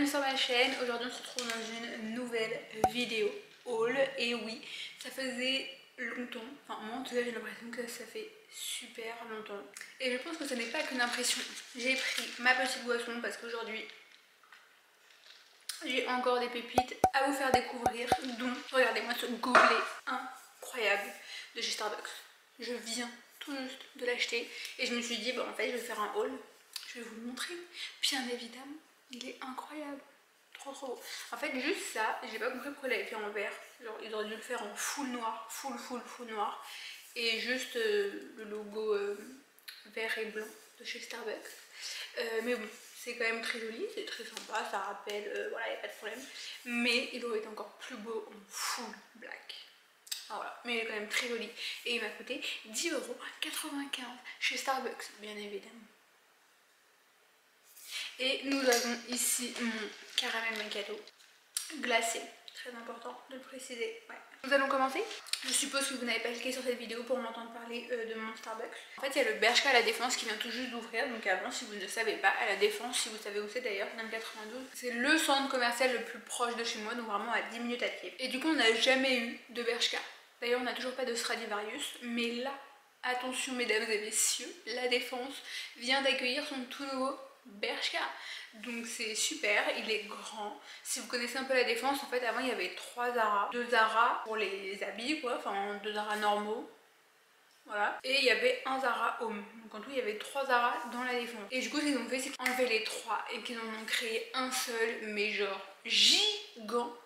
bienvenue sur ma chaîne. Aujourd'hui on se retrouve dans une nouvelle vidéo haul. Et oui, ça faisait longtemps, enfin moi en tout cas j'ai l'impression que ça fait super longtemps. Et je pense que ce n'est pas qu'une impression. J'ai pris ma petite boisson parce qu'aujourd'hui j'ai encore des pépites à vous faire découvrir. Donc regardez-moi ce gobelet incroyable de chez Starbucks. Je viens tout juste de l'acheter et je me suis dit bon en fait je vais faire un haul. Je vais vous le montrer. Bien évidemment, il est incroyable. Trop trop beau. En fait, juste ça, j'ai pas compris pourquoi il avait fait en vert. Genre, ils auraient dû le faire en full noir, full noir. Et juste le logo vert et blanc de chez Starbucks. Mais bon, c'est quand même très joli, c'est très sympa, ça rappelle, voilà, il n'y a pas de problème. Mais il aurait été encore plus beau en full black. Ah, voilà, mais il est quand même très joli. Et il m'a coûté 10,95 € chez Starbucks, bien évidemment. Et nous avons ici mon caramel macchiato glacé, très important de le préciser. Ouais. Nous allons commencer. Je suppose que vous n'avez pas cliqué sur cette vidéo pour m'entendre parler de mon Starbucks. En fait, il y a le Bershka à la Défense qui vient tout juste d'ouvrir. Donc avant, si vous ne le savez pas, à la Défense, si vous savez où c'est d'ailleurs, dans le 92, c'est le centre commercial le plus proche de chez moi, donc vraiment à 10 minutes à pied. Et du coup, on n'a jamais eu de Bershka. D'ailleurs, on n'a toujours pas de Stradivarius, mais là, attention mesdames et messieurs, la Défense vient d'accueillir son tout nouveau Bershka, donc c'est super, il est grand. Si vous connaissez un peu la Défense, en fait avant il y avait 3 Zara, 2 Zara pour les habits quoi, enfin 2 Zara normaux, voilà, et il y avait un Zara Home, donc en tout il y avait 3 Zara dans la Défense. Et du coup ce qu'ils ont fait c'est enlever les 3 et qu'ils en ont créé un seul, mais genre gigantesque.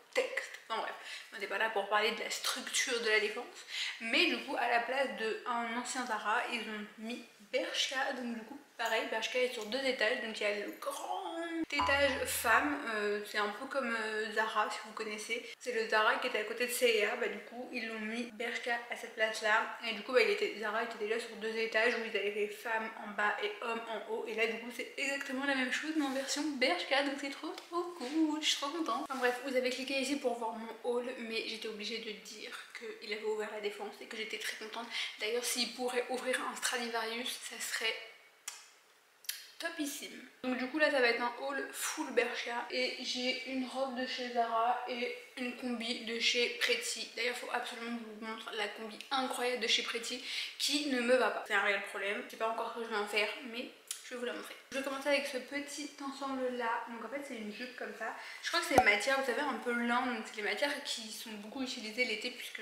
Enfin bref, on n'est pas là pour parler de la structure de la Défense, mais du coup à la place d'un ancien Zara ils ont mis Bershka, donc du coup pareil, Bershka est sur 2 étages, donc il y a le grand étage femme, c'est un peu comme Zara si vous connaissez, c'est le Zara qui était à côté de C&A, bah du coup ils l'ont mis Bershka à cette place là, et du coup bah, Zara était déjà sur 2 étages où ils avaient fait femmes en bas et hommes en haut, et là du coup c'est exactement la même chose mais en version Bershka, donc c'est trop cool, je suis trop contente. Enfin bref, vous avez cliqué ici pour voir mon haul, mais j'étais obligée de dire qu'il avait ouvert la Défense et que j'étais très contente. D'ailleurs s'il pourrait ouvrir un Stradivarius, ça serait topissime. Donc du coup là ça va être un haul full Bershka et j'ai une robe de chez Zara et une combi de chez Pretty. D'ailleurs il faut absolument que je vous montre la combi incroyable de chez Pretty qui ne me va pas. C'est un réel problème, je sais pas encore ce que je vais en faire mais je vais vous la montrer. Je vais commencer avec ce petit ensemble là. Donc en fait c'est une jupe comme ça. Je crois que c'est matière, vous savez, un peu lin. Donc c'est les matières qui sont beaucoup utilisées l'été puisque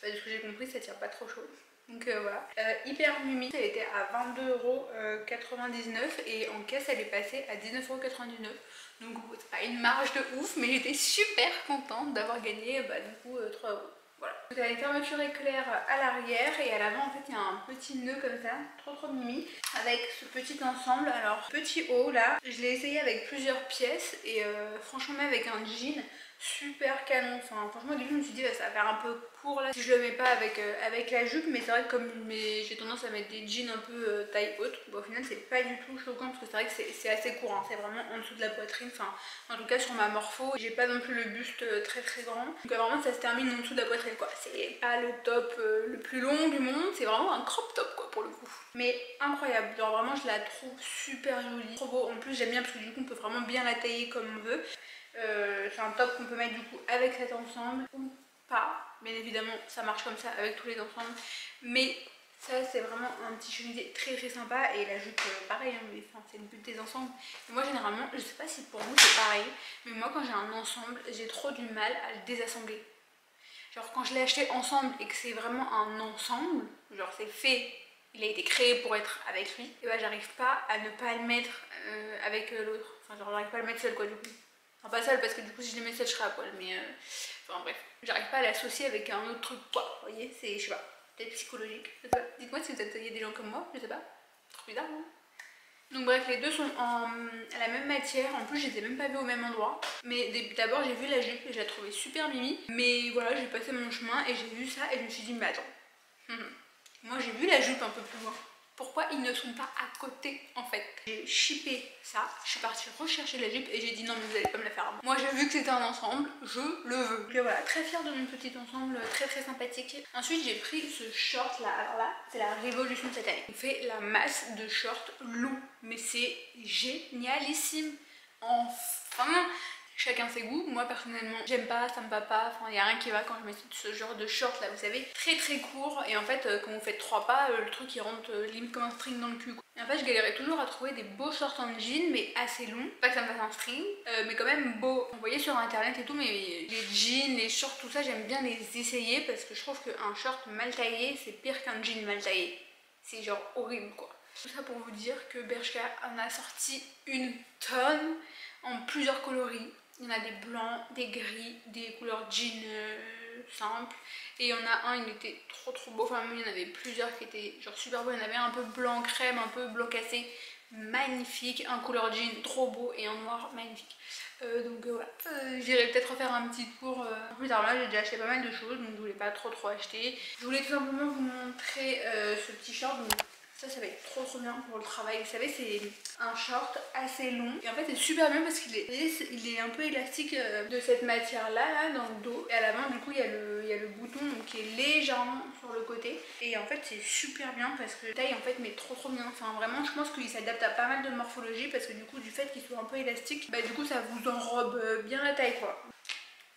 bah, de ce que j'ai compris ça tire pas trop chaud. Donc voilà, hyper mimi, elle était à 22,99 € et en caisse elle est passée à 19,99 €. Donc c'est pas une marge de ouf, mais j'étais super contente d'avoir gagné bah, du coup 3 €. Voilà. Donc elle a une fermeture éclair à l'arrière et à l'avant en fait il y a un petit nœud comme ça, trop mimi, avec ce petit ensemble. Alors petit haut là, je l'ai essayé avec plusieurs pièces et franchement même avec un jean, super canon. Enfin franchement au début je me suis dit bah, ça va faire un peu court là si je le mets pas avec la jupe, mais c'est vrai que comme j'ai tendance à mettre des jeans un peu taille haute, bon, au final c'est pas du tout choquant parce que c'est vrai que c'est assez court, hein. C'est vraiment en dessous de la poitrine, enfin en tout cas sur ma morpho j'ai pas non plus le buste très grand, donc vraiment ça se termine en dessous de la poitrine quoi. C'est pas le top le plus long du monde, c'est vraiment un crop top quoi pour le coup, mais incroyable, genre vraiment je la trouve super jolie, trop beau. En plus j'aime bien parce que du coup on peut vraiment bien la tailler comme on veut. C'est un top qu'on peut mettre du coup avec cet ensemble ou pas, bien évidemment ça marche comme ça avec tous les ensembles, mais ça c'est vraiment un petit chemisier très sympa. Et la jupe pareil, hein, mais enfin, c'est le but des ensembles. Et moi généralement, je sais pas si pour vous c'est pareil, mais moi quand j'ai un ensemble j'ai trop du mal à le désassembler. Genre quand je l'ai acheté ensemble et que c'est vraiment un ensemble, genre c'est fait, il a été créé pour être avec lui, et bah j'arrive pas à ne pas le mettre avec l'autre. Enfin genre j'arrive pas à le mettre seul quoi du coup. Enfin pas seul parce que du coup si je le mets seul je serai à poil, mais enfin bref, j'arrive pas à l'associer avec un autre truc quoi, vous voyez, c'est, je sais pas, peut-être psychologique, je sais pas. Dites-moi si vous êtes des gens comme moi, je sais pas, trop bizarre non? Donc bref, les deux sont à la même matière, en plus je les ai même pas vus au même endroit. Mais d'abord j'ai vu la jupe et je la trouvais super mimi. Mais voilà, j'ai passé mon chemin et j'ai vu ça et je me suis dit mais attends, moi j'ai vu la jupe un peu plus loin. Pourquoi ils ne sont pas à côté en fait? J'ai shippé ça, je suis partie rechercher la jupe et j'ai dit non mais vous allez pas me la faire à moi. Moi j'ai vu que c'était un ensemble, je le veux. Donc voilà, très fière de mon petit ensemble, très sympathique. Ensuite j'ai pris ce short là, alors là c'est la révolution de cette année. On fait la masse de shorts longs, mais c'est génialissime. Enfin, chacun ses goûts. Moi personnellement j'aime pas, ça me va pas, enfin il n'y a rien qui va quand je mets ce genre de short là, vous savez, très très court, et en fait quand vous faites 3 pas, le truc il rentre limite comme un string dans le cul quoi. Et en fait je galérais toujours à trouver des beaux shorts en jean mais assez longs, pas que ça me fasse un string, mais quand même beau. Vous voyez sur internet et tout, mais les jeans, les shorts, tout ça j'aime bien les essayer parce que je trouve qu'un short mal taillé c'est pire qu'un jean mal taillé. C'est genre horrible quoi. Tout ça pour vous dire que Bershka en a sorti une tonne en plusieurs coloris. Il y en a des blancs, des gris, des couleurs jean simples. Et il y en a un, il était trop beau. Enfin, il y en avait plusieurs qui étaient genre super beaux. Il y en avait un peu blanc crème, un peu blanc cassé. Magnifique. Un couleur jean trop beau et un noir magnifique. Donc voilà. J'irai peut-être refaire un petit tour plus tard. Là, j'ai déjà acheté pas mal de choses. Donc je voulais pas trop acheter. Je voulais tout simplement vous montrer ce petit short. Donc, ça va être trop bien pour le travail. Vous savez, c'est un short assez long. Et en fait, c'est super bien parce qu'il est un peu élastique de cette matière-là, là, dans le dos. Et à l'avant, du coup, il y a le bouton donc, qui est légèrement sur le côté. Et en fait, c'est super bien parce que la taille, en fait, mais trop bien. Enfin, vraiment, je pense qu'il s'adapte à pas mal de morphologie parce que du coup, du fait qu'il soit un peu élastique, bah du coup, ça vous enrobe bien la taille, quoi.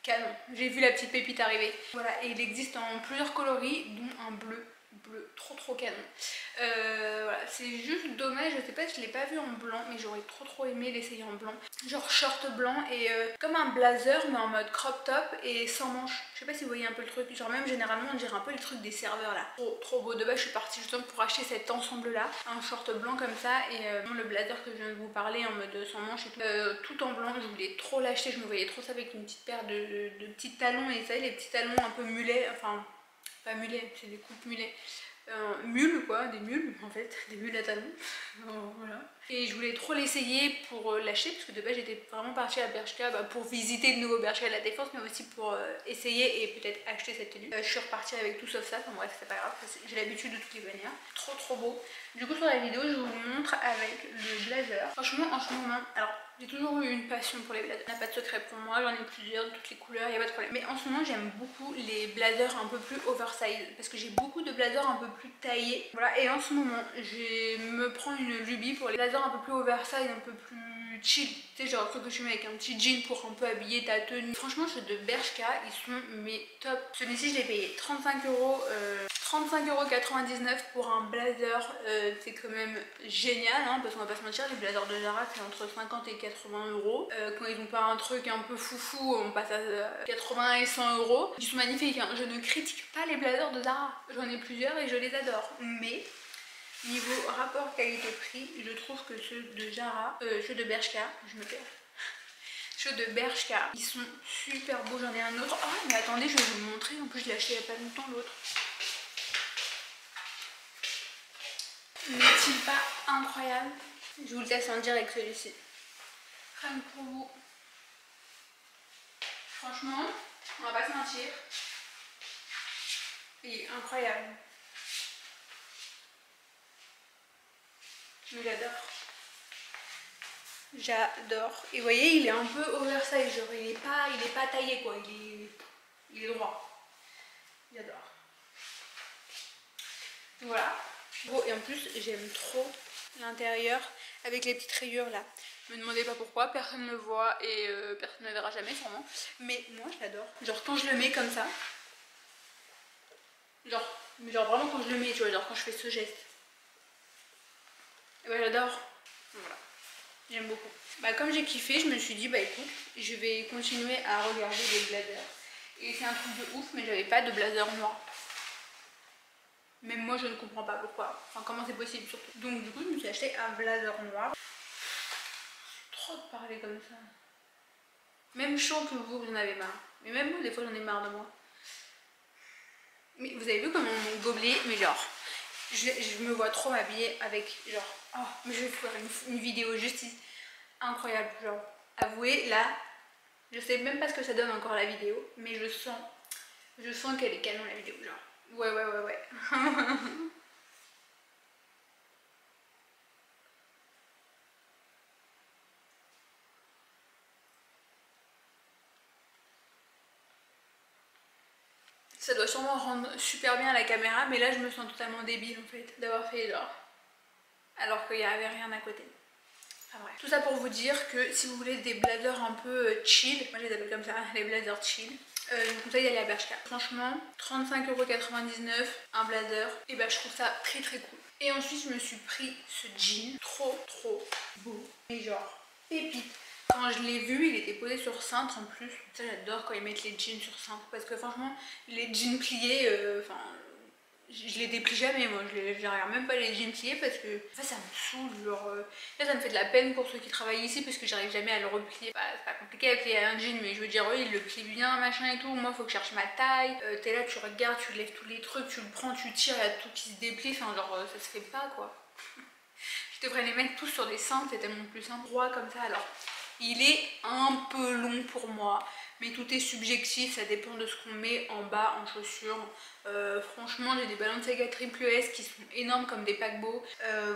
Canon. J'ai vu la petite pépite arriver. Voilà, et il existe en plusieurs coloris, dont un bleu trop canon. Voilà, c'est juste dommage, je sais pas, je l'ai pas vu en blanc, mais j'aurais trop aimé l'essayer en blanc. Genre short blanc et comme un blazer mais en mode crop top et sans manches. Je sais pas si vous voyez un peu le truc, genre même généralement on dirait un peu les trucs des serveurs là. Trop beau. De base je suis partie justement pour acheter cet ensemble là, un short blanc comme ça et le blazer que je viens de vous parler en mode sans manches et tout, tout en blanc. Je voulais trop l'acheter, je me voyais trop ça avec une petite paire de petits talons, et vous savez les petits talons un peu mulets, enfin pas mulets, c'est des coupes mulets. Mules quoi, des mules en fait, des mules à talons. Voilà. Et je voulais trop l'essayer pour l'acheter parce que de base j'étais vraiment partie à Bershka pour visiter le nouveau Bershka de la Défense, mais aussi pour essayer et peut-être acheter cette tenue. Je suis repartie avec tout sauf ça, enfin bref c'est pas grave, j'ai l'habitude de toutes les manières. Trop beau. Du coup sur la vidéo je vous montre avec le blazer. Franchement en ce moment, alors j'ai toujours eu une passion pour les blazers, il n'y a pas de secret pour moi, j'en ai plusieurs de toutes les couleurs, il n'y a pas de problème. Mais en ce moment j'aime beaucoup les blazers un peu plus oversize parce que j'ai beaucoup de blazers un peu plus taillés. Voilà, et en ce moment je me prends une lubie pour les blazers un peu plus oversize, un peu plus chill. Tu sais, genre le truc que tu mets avec un petit jean pour un peu habiller ta tenue. Franchement ceux de Bershka ils sont mais top. Celui-ci je l'ai payé 35 €. 35,99 € pour un blazer, c'est quand même génial hein, parce qu'on va pas se mentir, les blazers de Zara c'est entre 50 et 80 €. Quand ils ont pas un truc un peu foufou, on passe à 80 et 100 €. Ils sont magnifiques, hein. Je ne critique pas les blazers de Zara, j'en ai plusieurs et je les adore. Mais niveau rapport qualité-prix, je trouve que ceux de Zara, ceux de Bershka, je me perds. Ceux de Bershka, ils sont super beaux, j'en ai un autre. Oh mais attendez, je vais vous le montrer, en plus je l'ai acheté il y a pas longtemps l'autre. N'est-il pas incroyable? Je vous le teste en direct celui-ci. Rien que pour vous. Franchement, on va pas se mentir. Il est incroyable. Mais j'adore. J'adore. Et vous voyez, il est un peu oversize, genre il est pas taillé quoi, il est droit. J'adore. Voilà. Bon, et en plus, j'aime trop l'intérieur avec les petites rayures là. Me demandez pas pourquoi, personne ne le voit et personne ne le verra jamais sûrement. Mais moi je l'adore. Genre quand je le mets comme ça, genre vraiment quand je le mets, tu vois, genre quand je fais ce geste. Et bah j'adore. Voilà. J'aime beaucoup. Bah comme j'ai kiffé, je me suis dit bah écoute, je vais continuer à regarder des blazers. Et c'est un truc de ouf, mais j'avais pas de blazer noir. Même moi je ne comprends pas pourquoi. Enfin comment c'est possible surtout. Donc du coup je me suis acheté un blazer noir. Trop de parler comme ça. Même chaud que vous en avez marre. Mais même moi des fois j'en ai marre de moi. Mais vous avez vu comment mon gobelet, mais genre je me vois trop m'habiller avec genre oh mais je vais faire une vidéo justice incroyable, genre avouez là je sais même pas ce que ça donne encore la vidéo, mais je sens qu'elle est canon la vidéo, genre ouais. Ça doit sûrement rendre super bien à la caméra, mais là je me sens totalement débile en fait d'avoir fait genre alors qu'il n'y avait rien à côté. Enfin bref. Tout ça pour vous dire que si vous voulez des blazers un peu chill, moi je les appelle comme ça, les blazers chill, je vous conseille d'aller à Bershka. Franchement, 35,99 € un blazer, et bah je trouve ça très très cool. Et ensuite je me suis pris ce jean, trop beau, et genre pépite. Quand je l'ai vu, il était posé sur cintre en plus. Ça j'adore quand ils mettent les jeans sur cintre, parce que franchement les jeans pliés, je les déplie jamais, moi je regarde même pas les jeans pliés parce que en fait, ça me saoule, genre là ça me fait de la peine pour ceux qui travaillent ici parce que j'arrive jamais à le replier. Bah, c'est pas compliqué à plier un jean, mais je veux dire eux ils le plient bien machin et tout, moi faut que je cherche ma taille, t'es là tu regardes, tu lèves tous les trucs, tu le prends, tu tires, il y a tout qui se déplie, enfin genre ça se fait pas quoi. Je devrais les mettre tous sur des cintres, c'est tellement plus simple, droit comme ça. Alors il est un peu long pour moi, mais tout est subjectif, ça dépend de ce qu'on met en bas en chaussures. Franchement j'ai des Balenciaga triple S qui sont énormes comme des paquebots,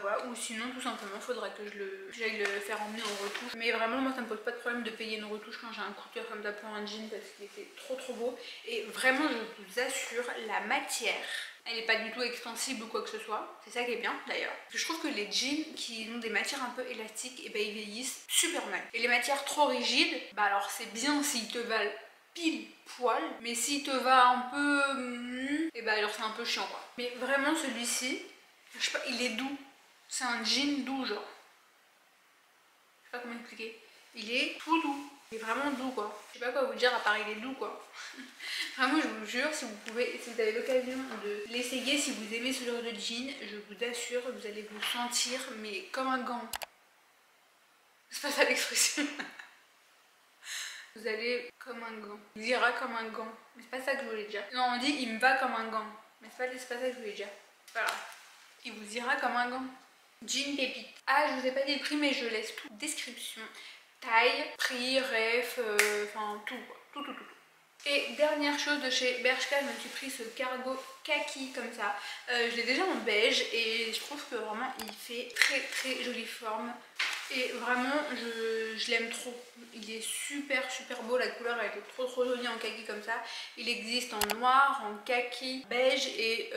voilà. Ou sinon tout simplement faudrait que j'aille le faire emmener en retouche, mais vraiment moi ça me pose pas de problème de payer une retouche quand j'ai un coup de cœur comme ça pour un jean parce qu'il était trop beau. Et vraiment je vous assure, la matière elle n'est pas du tout extensible ou quoi que ce soit, c'est ça qui est bien d'ailleurs. Je trouve que les jeans qui ont des matières un peu élastiques, et ben ils vieillissent super mal. Et les matières trop rigides, bah alors c'est bien s'ils te valent pile poil, mais s'il te va un peu, et bah alors c'est un peu chiant quoi. Mais vraiment celui-ci, je sais pas, il est doux. C'est un jean doux genre. Je sais pas comment expliquer. Il est tout doux. Il est vraiment doux quoi. Je sais pas quoi vous dire à part il est doux quoi. Vraiment je vous jure, si vous pouvez, si vous avez l'occasion de l'essayer, si vous aimez ce genre de jean, je vous assure, vous allez vous sentir mais comme un gant. C'est pas ça l'expression. Vous allez comme un gant. Il ira comme un gant. Mais c'est pas ça que je voulais dire. Non, on dit il me va comme un gant. Mais c'est pas ça que je voulais dire. Voilà. Il vous ira comme un gant. Jean pépite. Ah, je vous ai pas dit le prix, mais je laisse tout. Description, taille, prix, ref, enfin tout quoi. Tout. Et dernière chose de chez Bershka, je me suis pris ce cargo kaki comme ça. Je l'ai déjà en beige et je trouve que vraiment il fait très jolie forme. Et vraiment je l'aime trop. Il est super beau, la couleur elle est trop jolie en kaki comme ça. Il existe en noir, en kaki, beige et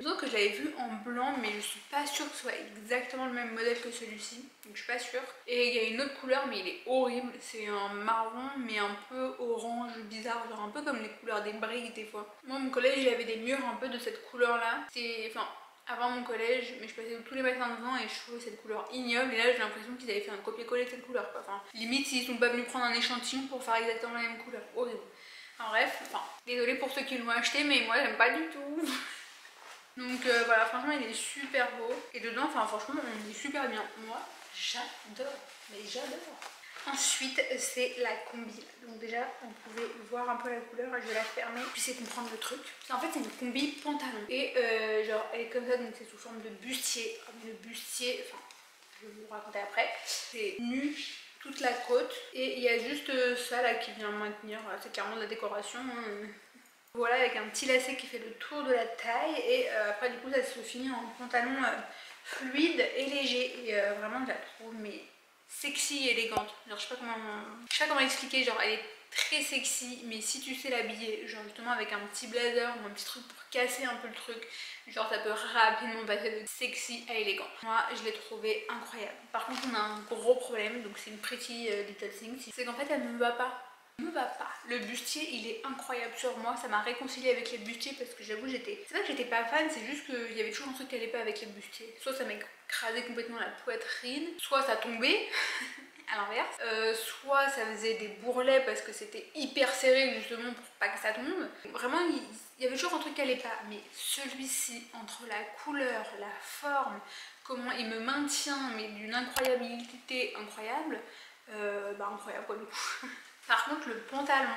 disons que je l'avais vu en blanc, mais je suis pas sûre que ce soit exactement le même modèle que celui-ci, donc je suis pas sûre. Et il y a une autre couleur mais il est horrible, c'est un marron mais un peu orange bizarre, genre un peu comme les couleurs des briques des fois. Moi mon collège il avait des murs un peu de cette couleur là, c'est enfin avant mon collège, mais je passais tous les matins devant et je trouvais cette couleur ignoble. Et là j'ai l'impression qu'ils avaient fait un copier-coller de cette couleur quoi. Enfin, limite s'ils sont pas venus prendre un échantillon pour faire exactement la même couleur. Horrible. Enfin bref, désolée pour ceux qui l'ont acheté, mais moi j'aime pas du tout. Donc voilà, franchement il est super beau. Et dedans, enfin franchement on est super bien. Moi j'adore, mais j'adore. Ensuite c'est la combi. Donc déjà on pouvait voir un peu la couleur, je vais la fermer, puis c'est comprendre le truc. En fait c'est une combi pantalon. Et genre elle est comme ça, donc c'est sous forme de bustier. Le bustier, enfin je vais vous raconter après. C'est nu toute la côte et il y a juste ça là qui vient maintenir, c'est clairement de la décoration. Voilà, avec un petit lacet qui fait le tour de la taille et après du coup ça se finit en pantalon fluide et léger. Et vraiment je la trouve mais sexy et élégante. Genre je sais pas comment expliquer, genre elle est très sexy, mais si tu sais l'habiller, genre justement avec un petit blazer ou un petit truc pour casser un peu le truc, genre ça peut rapidement passer de sexy à élégant. Moi je l'ai trouvé incroyable. Par contre on a un gros problème, donc c'est une pretty little thing, c'est qu'en fait elle ne me va pas. Le bustier il est incroyable sur moi, ça m'a réconcilié avec les bustiers parce que j'avoue c'est pas que j'étais pas fan, c'est juste qu'il y avait toujours un truc qui allait pas avec les bustiers. Soit ça m'écrasait complètement la poitrine, soit ça tombait à l'inverse, soit ça faisait des bourrelets parce que c'était hyper serré justement pour pas que ça tombe. Vraiment il y avait toujours un truc qui allait pas, mais celui-ci entre la couleur, la forme, comment il me maintient mais d'une incroyabilité incroyable, incroyable quoi du coup. Par contre le pantalon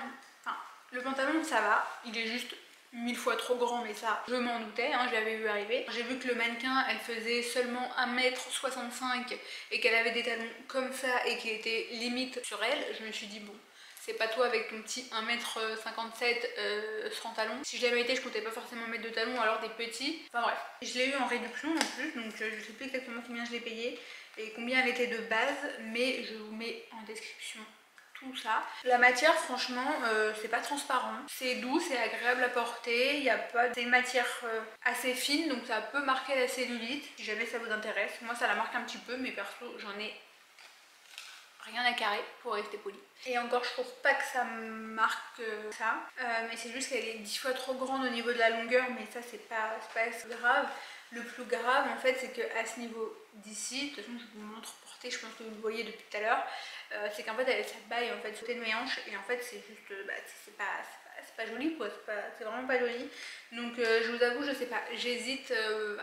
ça va, il est juste 1000 fois trop grand, mais ça je m'en doutais, hein, je l'avais vu arriver. J'ai vu que le mannequin elle faisait seulement 1m65 et qu'elle avait des talons comme ça et qui étaient limite sur elle. Je me suis dit bon, c'est pas toi avec ton petit 1m57 sans talons. Si je l'avais été je comptais pas forcément mettre de talons, alors des petits. Enfin bref, je l'ai eu en réduction en plus, donc je sais plus exactement combien je l'ai payé et combien elle était de base, mais je vous mets en description tout ça. La matière franchement c'est pas transparent, c'est doux, c'est agréable à porter, il y a pas des matières assez fines donc ça peut marquer la cellulite si jamais ça vous intéresse. Moi ça la marque un petit peu mais perso j'en ai rien à carrer pour rester poli. Et encore je trouve pas que ça marque ça, mais c'est juste qu'elle est 10 fois trop grande au niveau de la longueur, mais ça c'est pas si grave. Le plus grave en fait c'est qu'à ce niveau d'ici, de toute façon je vous montre portée, je pense que vous le voyez depuis tout à l'heure, c'est qu'en fait ça baille en fait sauter de mes hanches et en fait c'est juste, c'est pas joli quoi, c'est vraiment pas joli. Donc je vous avoue, je sais pas, j'hésite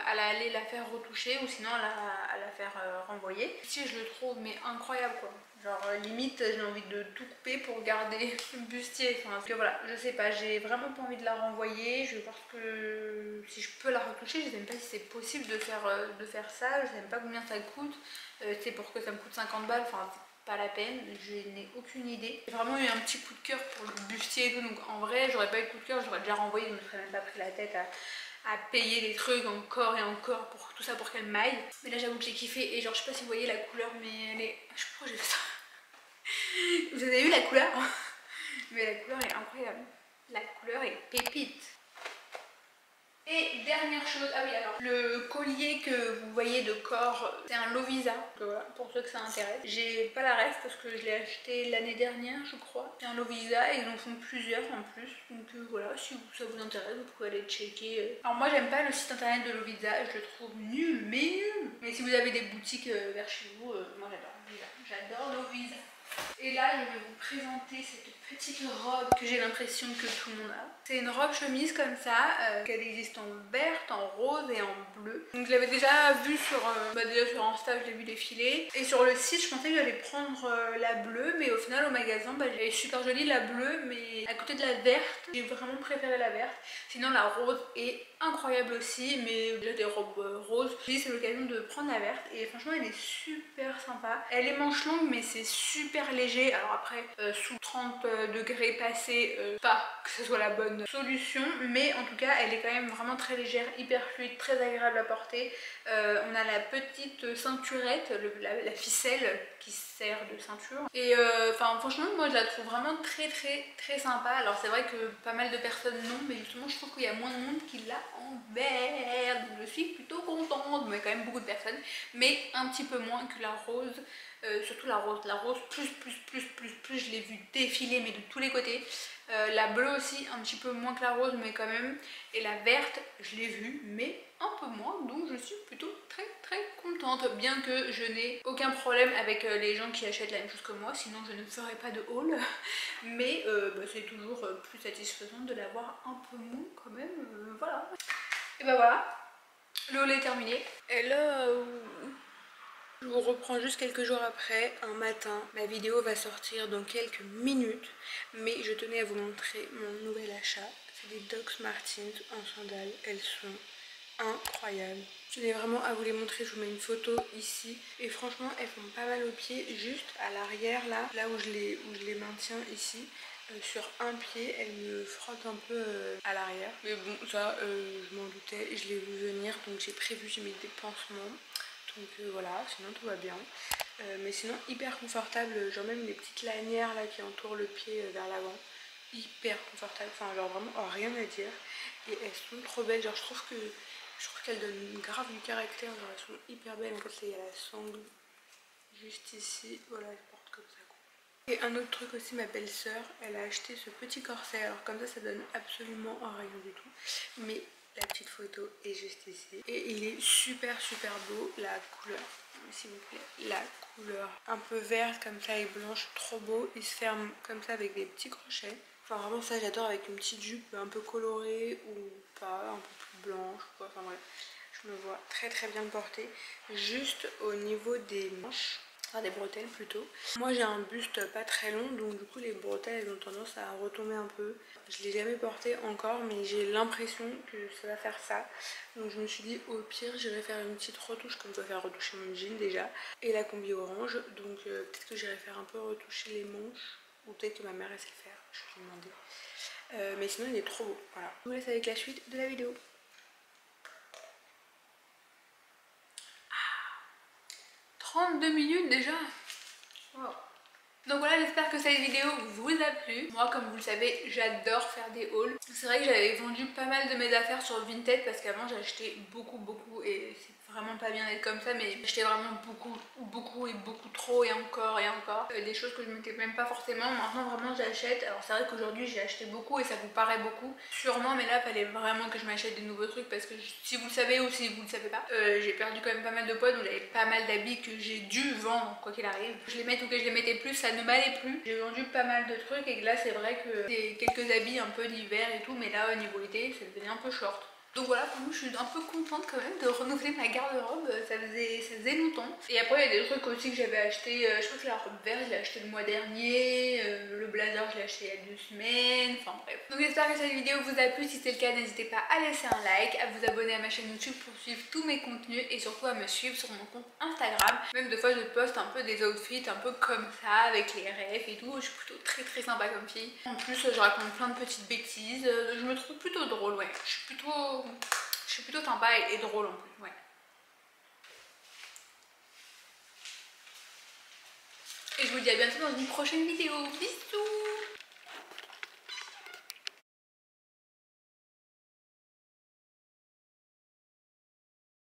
à aller la faire retoucher ou sinon à la faire renvoyer. Ici je le trouve mais incroyable quoi. Genre limite j'ai envie de tout couper pour garder le bustier. Enfin, parce que voilà, je sais pas, j'ai vraiment pas envie de la renvoyer. Je vais voir si je peux la retoucher. Je sais même pas si c'est possible de faire ça. Je sais même pas combien ça coûte. C'est pour que ça me coûte 50 balles. Enfin, pas la peine, je n'ai aucune idée. J'ai vraiment eu un petit coup de cœur pour le bustier et tout, donc en vrai j'aurais pas eu de coup de cœur, j'aurais déjà renvoyé, je me serais même pas pris la tête à payer des trucs encore et encore pour tout ça pour qu'elle m'aille. Mais là j'avoue que j'ai kiffé et genre je sais pas si vous voyez la couleur mais elle est... Je sais pas pourquoi j'ai fait ça. Vous avez vu la couleur? Mais la couleur est incroyable. La couleur est pépite. Et dernière chose, ah oui alors, le collier que vous voyez de corps, c'est un Lovisa, donc voilà, pour ceux que ça intéresse. J'ai pas la reste parce que je l'ai acheté l'année dernière je crois. C'est un Lovisa et ils en font plusieurs en plus, donc voilà, si ça vous intéresse vous pouvez aller checker. Alors moi j'aime pas le site internet de Lovisa, je le trouve nul, mais nul. Mais si vous avez des boutiques vers chez vous, moi j'adore Lovisa, j'adore Lovisa. Et là je vais vous présenter cette petite robe que j'ai l'impression que tout le monde a. C'est une robe chemise comme ça, qu'elle existe en verte, en rose et en bleu. Donc je l'avais déjà vue déjà sur Insta, je l'ai vu défiler. Et sur le site je pensais que j'allais prendre la bleue, mais au final au magasin elle est super jolie la bleue, mais à côté de la verte, j'ai vraiment préféré la verte. Sinon la rose est incroyable aussi, mais déjà des robes roses. J'ai dit c'est l'occasion de prendre la verte et franchement elle est super sympa. Elle est manche longue mais c'est super léger. Alors après sous 30 degrés passés, pas que ce soit la bonne solution, mais en tout cas elle est quand même vraiment très légère, hyper fluide, très agréable à porter. On a la petite ceinturette, la ficelle qui sert de ceinture. Et enfin franchement moi je la trouve vraiment très sympa. Alors c'est vrai que pas mal de personnes non, mais justement je trouve qu'il y a moins de monde qui l'a en vert, donc je suis plutôt contente. Mais quand même beaucoup de personnes, mais un petit peu moins que la rose. Surtout la rose plus, je l'ai vu défiler mais de tous les côtés. La bleue aussi un petit peu moins que la rose mais quand même, et la verte je l'ai vue mais un peu moins, donc je suis plutôt très contente, bien que je n'ai aucun problème avec les gens qui achètent la même chose que moi, sinon je ne ferai pas de haul, mais c'est toujours plus satisfaisant de l'avoir un peu moins quand même, voilà. Et bah voilà, le haul est terminé, et là... je vous reprends juste quelques jours après, un matin. Ma vidéo va sortir dans quelques minutes, mais je tenais à vous montrer mon nouvel achat. C'est des Doc Martens en sandales, elles sont incroyables. Je tenais vraiment à vous les montrer, je vous mets une photo ici. Et franchement, elles font pas mal aux pieds, juste à l'arrière là où je les maintiens ici. Sur un pied, elle me frotte un peu à l'arrière. Mais bon, ça, je m'en doutais, je l'ai vu venir, donc j'ai prévu, j'ai mis des pansements. Donc voilà, sinon tout va bien. Mais sinon hyper confortable, genre même les petites lanières là qui entourent le pied vers l'avant. Hyper confortable, enfin genre vraiment rien à dire. Et elles sont trop belles, genre je trouve qu'elles donnent grave du caractère, genre elles sont hyper belles. En fait il y a la sangle juste ici, voilà elles portent comme ça quoi. Et un autre truc aussi, ma belle-sœur, elle a acheté ce petit corset, alors comme ça donne absolument rien du tout. Mais la petite photo est juste ici. Et il est super beau, la couleur, s'il vous plaît, la couleur un peu verte comme ça et blanche, trop beau. Il se ferme comme ça avec des petits crochets. Enfin vraiment ça j'adore, avec une petite jupe un peu colorée ou pas, un peu plus blanche quoi. Enfin bref, je me vois très bien le porter. Juste au niveau des manches, des bretelles plutôt. Moi j'ai un buste pas très long, donc du coup les bretelles elles ont tendance à retomber un peu. Je l'ai jamais porté encore, mais j'ai l'impression que ça va faire ça. Donc je me suis dit au pire j'irai faire une petite retouche, comme je dois faire retoucher mon jean déjà, et la combi orange. Donc peut-être que j'irai faire un peu retoucher les manches, ou peut-être que ma mère elle sait le faire, je vais lui demander. Mais sinon il est trop beau, voilà. Je vous laisse avec la suite de la vidéo. 32 minutes déjà. Wow. Donc voilà, j'espère que cette vidéo vous a plu. Moi, comme vous le savez, j'adore faire des hauls. C'est vrai que j'avais vendu pas mal de mes affaires sur Vinted parce qu'avant j'ai acheté beaucoup et vraiment pas bien d'être comme ça, mais j'achetais vraiment beaucoup trop et encore des choses que je mettais même pas forcément. Maintenant vraiment j'achète. Alors c'est vrai qu'aujourd'hui j'ai acheté beaucoup et ça vous paraît beaucoup sûrement, mais là fallait vraiment que je m'achète des nouveaux trucs parce que si vous le savez ou si vous le savez pas, j'ai perdu quand même pas mal de poids, donc j'avais pas mal d'habits que j'ai dû vendre quoi qu'il arrive. Que je les mette ou que je les mettais plus, ça ne m'allait plus. J'ai vendu pas mal de trucs et là c'est vrai que c'est quelques habits un peu d'hiver et tout, mais là au niveau été ça devenait un peu short. Donc voilà, pour moi je suis un peu contente quand même de renouveler ma garde-robe, ça faisait longtemps. Et après il y a des trucs aussi que j'avais acheté, je crois que la robe verte je l'ai acheté le mois dernier, le blazer je l'ai acheté il y a 2 semaines, enfin bref. Donc j'espère que cette vidéo vous a plu, si c'est le cas n'hésitez pas à laisser un like, à vous abonner à ma chaîne YouTube pour suivre tous mes contenus et surtout à me suivre sur mon compte Instagram. Même des fois je poste un peu des outfits un peu comme ça avec les refs et tout, je suis plutôt très sympa comme fille. En plus je raconte plein de petites bêtises, je me trouve plutôt drôle, ouais, je suis plutôt sympa et drôle en plus, ouais. Et je vous dis à bientôt dans une prochaine vidéo. Bisous!